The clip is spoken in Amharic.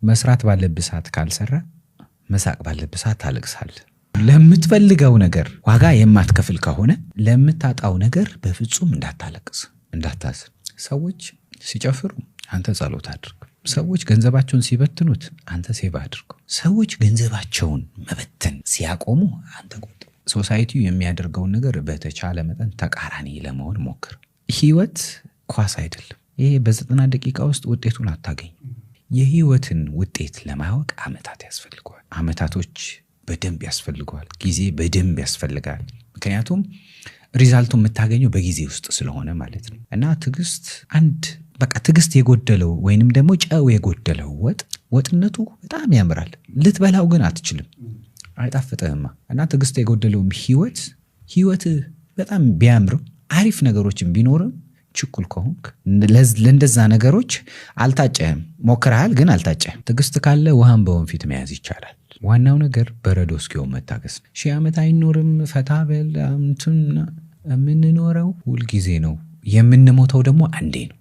መስራት ባለብህ ሰዓት ካልሰራ መሳቅ ባለብህ ሰዓት ታለቅሳለህ። ለምትፈልገው ነገር ዋጋ የማትከፍል ከሆነ ለምታጣው ነገር በፍጹም እንዳታለቅስ፣ እንዳታዝን። ሰዎች ሲጨፍሩ አንተ ጸሎት አድርግ። ሰዎች ገንዘባቸውን ሲበትኑት አንተ ሴቭ አድርግ። ሰዎች ገንዘባቸውን መበተን ሲያቆሙ አንተ ቆጥብ። ሶሳይቲው የሚያደርገውን ነገር በተቻለ መጠን ተቃራኒ ለመሆን ሞክር። ህይወት ኳስ አይደለም። ይሄ በ90 ደቂቃ ውስጥ ውጤቱን አታገኝ። የህይወትን ውጤት ለማወቅ አመታት ያስፈልገዋል። አመታቶች በደንብ ያስፈልገዋል። ጊዜ በደንብ ያስፈልጋል። ምክንያቱም ሪዛልቱ የምታገኘው በጊዜ ውስጥ ስለሆነ ማለት ነው። እና ትዕግስት በቃ ትዕግስት የጎደለው ወይንም ደግሞ ጨው የጎደለው ወጥነቱ በጣም ያምራል፣ ልትበላው ግን አትችልም፣ አይጣፍጥህማ። እና ትዕግስት የጎደለውም ህይወት በጣም ቢያምርም አሪፍ ነገሮችን ቢኖርም ችኩል ከሆንክ ለእንደዛ ነገሮች አልታጨህም። ሞክረሃል ግን አልታጨህም። ትዕግስት ካለ ውሃን በወንፊት መያዝ ይቻላል። ዋናው ነገር በረዶ እስኪሆን መታገስ። 1000 ዓመት አይኖርም። ፈታ በል የምንኖረው ሁልጊዜ ነው። የምንሞተው ደግሞ አንዴ ነው።